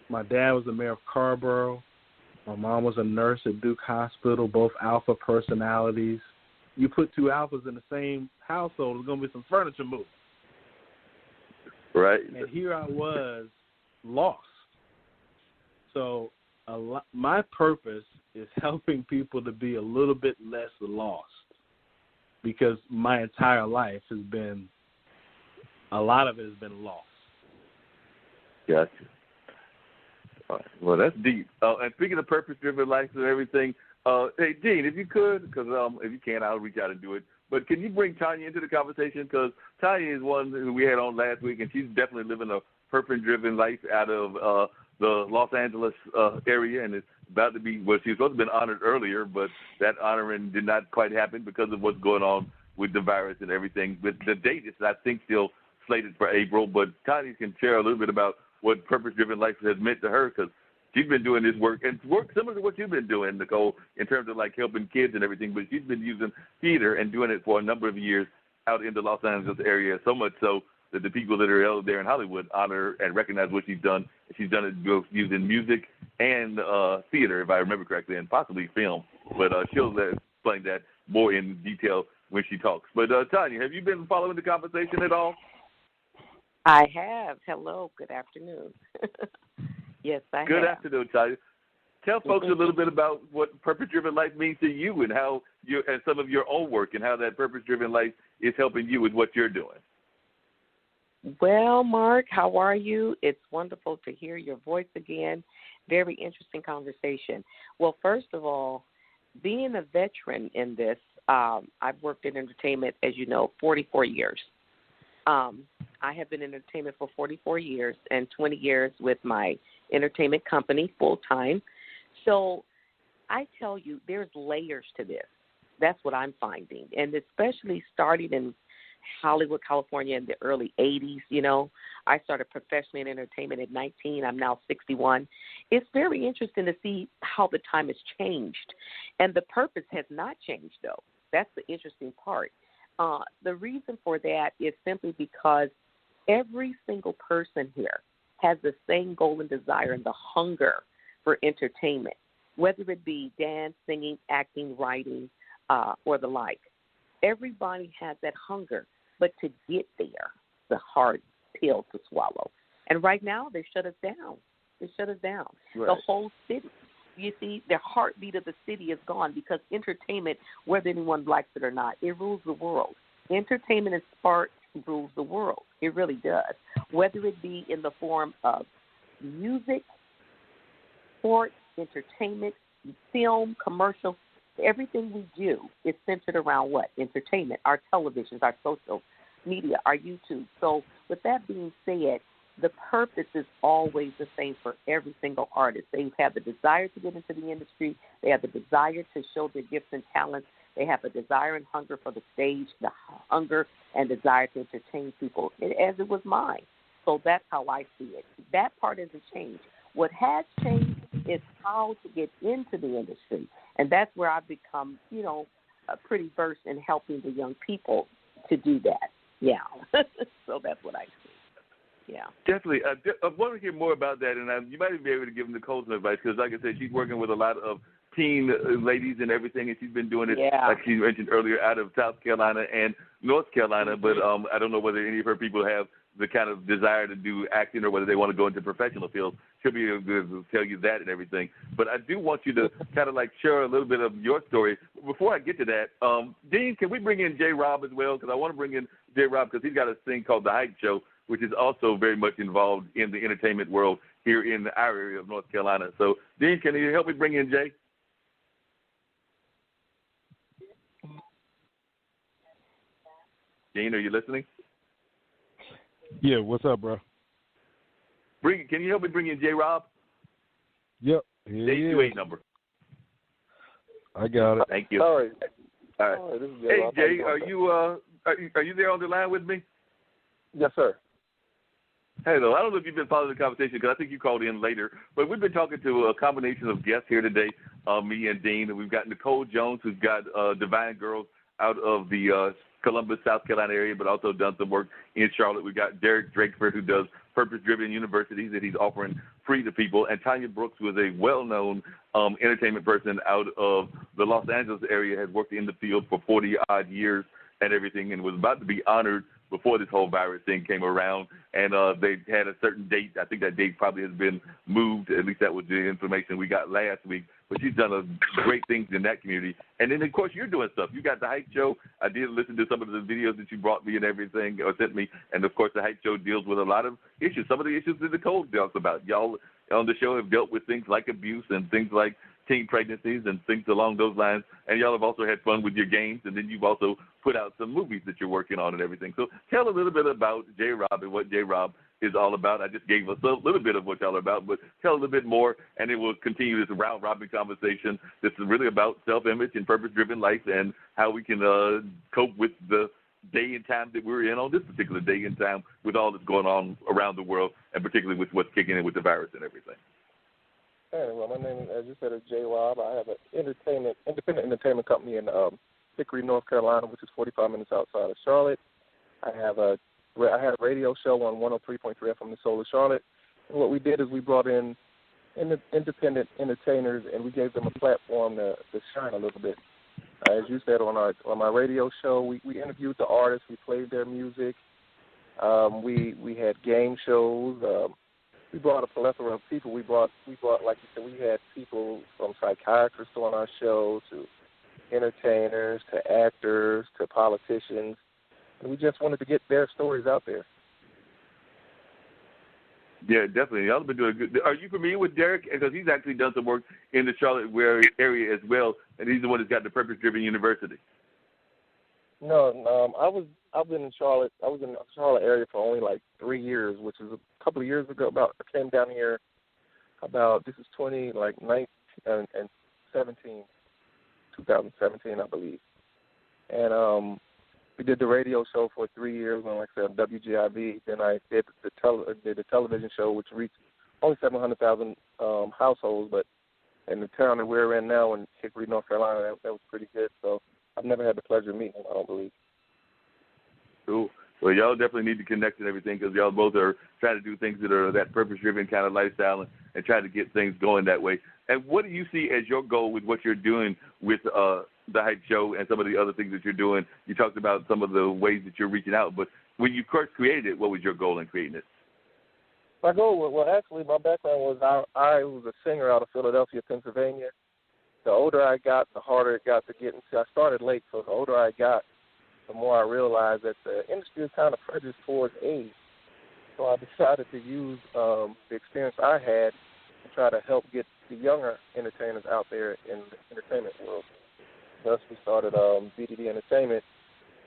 My dad was the mayor of Carrboro. My mom was a nurse at Duke Hospital, both alpha personalities. You put two alphas in the same household, there's going to be some furniture moving. Right. And here I was, lost. So my purpose is helping people to be a little bit less lost, because my entire life has been, a lot of it has been lost. Gotcha. All right. Well, that's deep. And speaking of purpose-driven life and everything, hey, Dean, if you could, because if you can, I'll reach out and do it. But can you bring Tanya into the conversation? Because Tanya is one who we had on last week, and she's definitely living a purpose-driven life out of the Los Angeles area, and it's about to be, well, she was supposed to have been honored earlier, but that honoring did not quite happen because of what's going on with the virus and everything. But the date is, I think, still slated for April, but Tanya can share a little bit about what purpose-driven life has meant to her, because she's been doing this work, and work similar to what you've been doing, Nicole, in terms of, like, helping kids and everything, but she's been using theater and doing it for a number of years out in the Los Angeles area, so much so that the people that are out there in Hollywood honor and recognize what she's done. She's done it both using music and theater, if I remember correctly, and possibly film. But she'll explain that more in detail when she talks. But, Tanya, have you been following the conversation at all? I have. Hello. Good afternoon. Yes, I have. Good afternoon, Tanya. Tell folks a little bit about what purpose-driven life means to you, and how and some of your own work, and how that purpose-driven life is helping you with what you're doing. Well, Mark, how are you? It's wonderful to hear your voice again. Very interesting conversation. Well, first of all, being a veteran in this, I've worked in entertainment, as you know, 44 years. I have been in entertainment for 44 years and 20 years with my entertainment company full-time. So I tell you, there's layers to this. That's what I'm finding. And especially starting in Hollywood, California in the early 80s, you know. I started professionally in entertainment at 19. I'm now 61. It's very interesting to see how the time has changed. And the purpose has not changed, though. That's the interesting part. The reason for that is simply because every single person here has the same goal and desire and the hunger for entertainment, whether it be dance, singing, acting, writing, or the like. Everybody has that hunger, but to get there, the hard pill to swallow. And right now, they shut us down. They shut us down. Right. The whole city, you see, the heartbeat of the city is gone, because entertainment, whether anyone likes it or not, it rules the world. Entertainment and sport rules the world. It really does. Whether it be in the form of music, sports, entertainment, film, commercial, everything we do is centered around what? Entertainment, our televisions, our social media, our YouTube. So with that being said, the purpose is always the same for every single artist. They have the desire to get into the industry. They have the desire to show their gifts and talents. They have a desire and hunger for the stage, the hunger and desire to entertain people, as it was mine. So that's how I see it. That part hasn't changed. What has changed is how to get into the industry. And that's where I've become, pretty versed in helping the young people to do that. Yeah. So that's what I see. Yeah. Definitely. I want to hear more about that, and you might be able to give Nicole some advice, because, like I said, she's working with a lot of teen ladies and everything, and she's been doing it, like she mentioned earlier, out of South Carolina and North Carolina, but I don't know whether any of her people have the kind of desire to do acting or whether they want to go into professional fields. She'll be able to tell you that and everything. But I do want you to kind of like share a little bit of your story. Before I get to that, Dean, can we bring in J. Rob as well? Because I want to bring in J. Rob because he's got a thing called The Hype Show, which is also very much involved in the entertainment world here in our area of North Carolina. So, Dean, can you help me bring in Jay? Dean, are you listening? Yeah, what's up, bro? Can you help me bring in J. Rob? Yep. J28 number. I got it. Thank you. All right. This is J. Hey, Jay, are you there on the line with me? Yes, sir. Hello. I don't know if you've been following the conversation because I think you called in later, but we've been talking to a combination of guests here today, me and Dean, and we've got Nicole Jones, who's got Divine Girls out of the Columbus, South Carolina area, but also done some work in Charlotte. We've got Derek Drakeford, who does purpose-driven universities that he's offering free to people. And Tanya Brooks was a well-known entertainment person out of the Los Angeles area, has worked in the field for 40-odd years and everything, and was about to be honored before this whole virus thing came around. And they had a certain date. I think that date probably has been moved. At least that was the information we got last week. But she's done great things in that community. And then, of course, you're doing stuff. You got the Hype Show. I did listen to some of the videos that you brought me and everything, or sent me. And, of course, the Hype Show deals with a lot of issues. Some of the issues that Nicole deals about. Y'all on the show have dealt with things like abuse and things like teen pregnancies and things along those lines. And y'all have also had fun with your games. And then you've also put out some movies that you're working on and everything. So tell a little bit about J-Rob and what J-Rob is all about. I just gave us a little bit of what y'all are about, but tell a little bit more, and it will continue this round-robin conversation. This is really about self-image and purpose-driven life and how we can cope with the day and time that we're in on this particular day and time with all that's going on around the world, and particularly with what's kicking in with the virus and everything. Hey, well, my name, as you said, is J-Rob. I have an independent entertainment company in Hickory, North Carolina, which is 45 minutes outside of Charlotte. I had a radio show on 103.3 FM in Solar, Charlotte. And what we did is we brought in independent entertainers, and we gave them a platform to shine a little bit. As you said, on my radio show, we interviewed the artists, we played their music, we had game shows. We brought a plethora of people. We brought, like you said, we had people from psychiatrists on our show to entertainers to actors to politicians. And we just wanted to get their stories out there. Yeah, definitely. Y'all have been doing good. Are you familiar with Derek? Because he's actually done some work in the Charlotte area as well, and he's the one that's got the Purpose-Driven University. No, I've been in Charlotte. I was in the Charlotte area for only like 3 years, which is a couple of years ago. I came down here this is 2017, I believe. And we did the radio show for 3 years on, like I said, WGIV. Then I did the television show, which reached only 700,000 households. But in the town that we're in now, in Hickory, North Carolina, that was pretty good. So I've never had the pleasure of meeting him, I don't believe. Cool. Well, y'all definitely need to connect and everything because y'all both are trying to do things that are that purpose-driven kind of lifestyle and trying to get things going that way. And what do you see as your goal with what you're doing with the Hype Show and some of the other things that you're doing? You talked about some of the ways that you're reaching out, but when you first created it, what was your goal in creating it? My goal, well, actually, my background was I was a singer out of Philadelphia, Pennsylvania. The older I got, the harder it got to get into. I started late, so the older I got, the more I realized that the industry is kind of prejudiced towards age. So I decided to use the experience I had to try to help get the younger entertainers out there in the entertainment world. Thus, we started BDD Entertainment,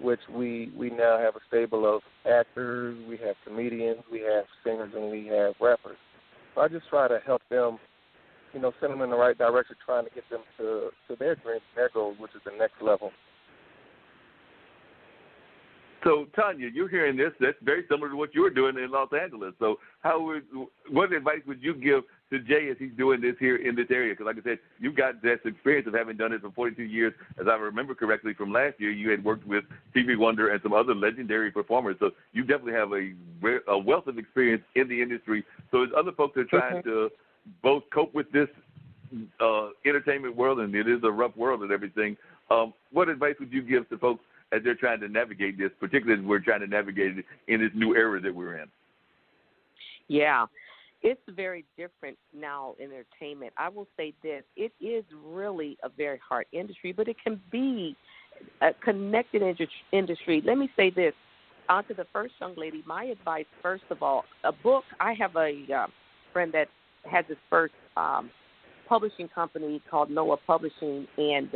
which we now have a stable of actors, we have comedians, we have singers, and we have rappers. So I just try to help them, send them in the right direction, trying to get them to their dreams, their goals, which is the next level. So, Tanya, you're hearing this. That's very similar to what you were doing in Los Angeles. So what advice would you give to Jay as he's doing this here in this area? Because, like I said, you've got this experience of having done it for 42 years. As I remember correctly from last year, you had worked with Stevie Wonder and some other legendary performers. So you definitely have a wealth of experience in the industry. So as other folks are trying to both cope with this entertainment world, and it is a rough world and everything, what advice would you give to folks as they're trying to navigate this, particularly as we're trying to navigate it in this new era that we're in? Yeah, it's very different now in entertainment. I will say this. It is really a very hard industry, but it can be a connected industry. Let me say this. On to the first young lady, my advice, first of all, a book. I have a friend that has his first publishing company called Noah Publishing, and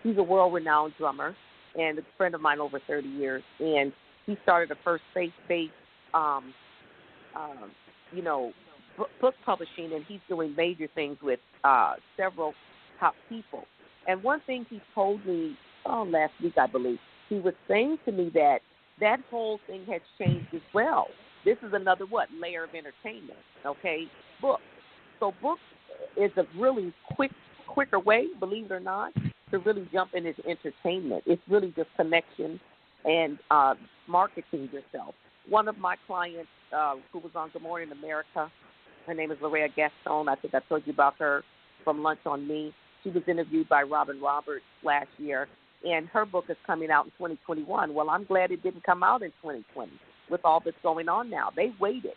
he's a world-renowned drummer and a friend of mine over 30 years. And he started a first faith-based, book publishing, and he's doing major things with several top people. And one thing he told me last week, I believe, he was saying to me that whole thing has changed as well. This is another, layer of entertainment, okay? Books. So books is a really quicker way, believe it or not, to really jump into entertainment. It's really just connection and marketing yourself. one of my clients who was on Good Morning America, her name is Larea Gaston. I think I told you about her from Lunch on Me. She was interviewed by Robin Roberts last year, and her book is coming out in 2021. Well, I'm glad it didn't come out in 2020 with all that's going on now. They waited.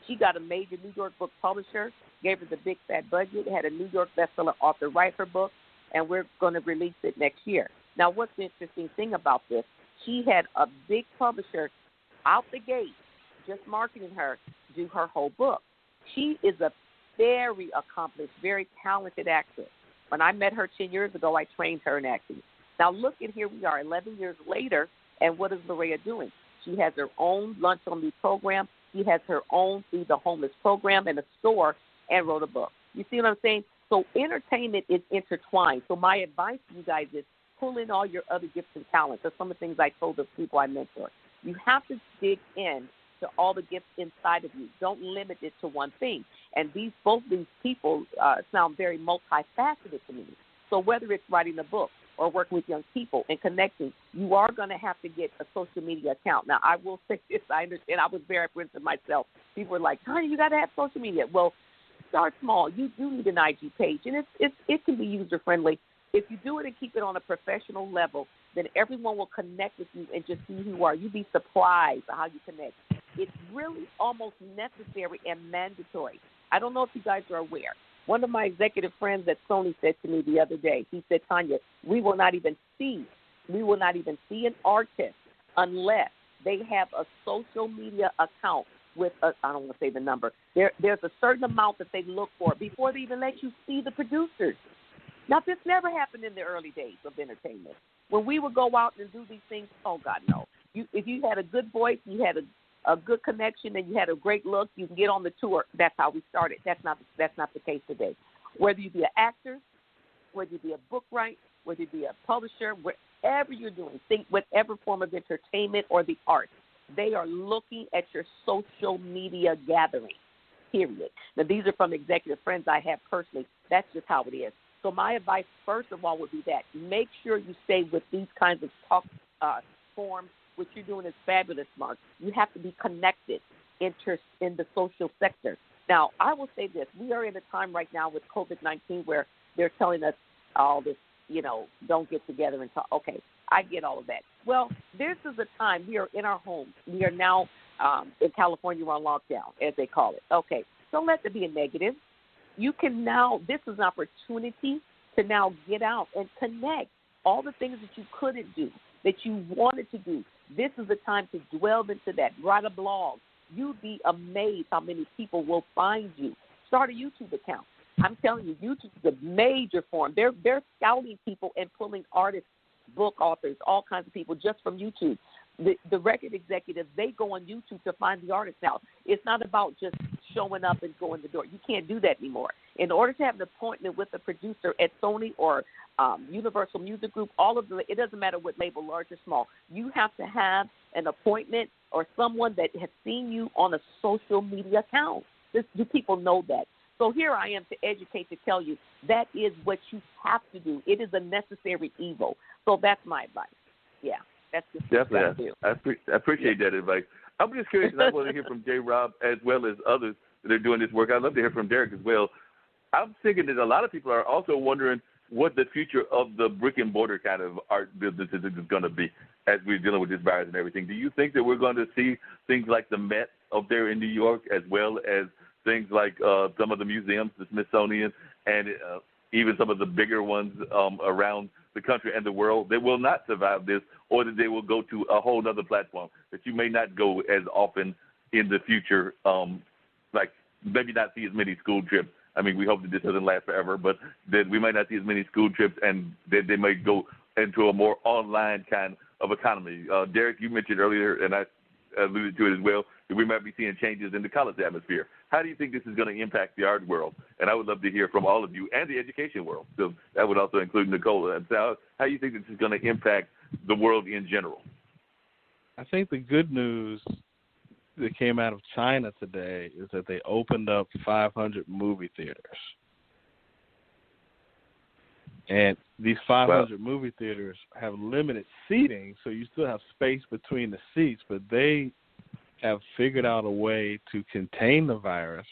She got a major New York book publisher, gave her the big fat budget, had a New York bestseller author write her book, and we're going to release it next year. Now, what's the interesting thing about this? She had a big publisher out the gate, just marketing her, do her whole book. She is a very accomplished, very talented actress. When I met her 10 years ago, I trained her in acting. Now, look at here we are 11 years later, and what is Larea doing? She has her own Lunch on Me program. She has her own Feed the Homeless program and a store, and wrote a book. You see what I'm saying? So entertainment is intertwined. So my advice to you guys is pull in all your other gifts and talents. That's some of the things I told the people I mentor. You have to dig in to all the gifts inside of you. Don't limit it to one thing. And both these people sound very multifaceted to me. So whether it's writing a book or working with young people and connecting, you are going to have to get a social media account. Now, I will say this. I understand. I was very apprehensive myself. People were like, honey, you got to have social media. Well, start small. You do need an IG page, and it can be user-friendly. If you do it and keep it on a professional level, then everyone will connect with you and just see who you are. You'd be surprised at how you connect. It's really almost necessary and mandatory. I don't know if you guys are aware. One of my executive friends at Sony said to me the other day, he said, Tanya, we will not even see an artist unless they have a social media account with I don't want to say the number. There's a certain amount that they look for before they even let you see the producers. Now, this never happened in the early days of entertainment. When we would go out and do these things, oh, God, no. If you had a good voice, you had a good connection, and you had a great look, you can get on the tour. That's how we started. That's not the case today. Whether you be an actor, whether you be a book writer, whether you be a publisher, whatever you're doing, think whatever form of entertainment or the arts, they are looking at your social media gathering, period. Now, these are from executive friends I have personally. That's just how it is. So my advice, first of all, would be that. Make sure you stay with these kinds of talk forums. What you're doing is fabulous, Mark. You have to be connected in the social sector. Now, I will say this. We are in a time right now with COVID-19 where they're telling us all this, don't get together and talk. Okay, I get all of that. Well, this is a time we are in our homes. We are now in California, we're on lockdown, as they call it. Okay, don't let there be a negative. You can now, this is an opportunity to now get out and connect all the things that you couldn't do, that you wanted to do. This is the time to delve into that. Write a blog. You'd be amazed how many people will find you. Start a YouTube account. I'm telling you, YouTube is a major forum. They're scouting people and pulling artists, book authors, all kinds of people just from YouTube. The record executives, they go on YouTube to find the artists now. It's not about just showing up and going the door. You can't do that anymore. In order to have an appointment with a producer at Sony or Universal Music Group, it doesn't matter what label, large or small, you have to have an appointment or someone that has seen you on a social media account. Do people know that? So here I am to educate, to tell you that is what you have to do. It is a necessary evil. So that's my advice. Yeah, that's just definitely. I appreciate that advice. I'm just curious, and I want to hear from J. Rob as well as others that are doing this work. I'd love to hear from Derek as well. I'm thinking that a lot of people are also wondering what the future of the brick and mortar kind of art business is going to be as we're dealing with this virus and everything. Do you think that we're going to see things like the Met up there in New York, as well as things like some of the museums, the Smithsonian, and even some of the bigger ones around the country and the world, that will not survive this, or that they will go to a whole other platform that you may not go as often in the future, like maybe not see as many school trips. I mean, we hope that this doesn't last forever, but that we might not see as many school trips, and that they may go into a more online kind of economy. Derek, you mentioned earlier, and I alluded to it as well, that we might be seeing changes in the college atmosphere. How do you think this is going to impact the art world? And I would love to hear from all of you, and the education world. So that would also include Nicole. And so how do you think this is going to impact the world in general? I think the good news that came out of China today is that they opened up 500 movie theaters. And these 500 movie theaters have limited seating, so you still have space between the seats, but they have figured out a way to contain the virus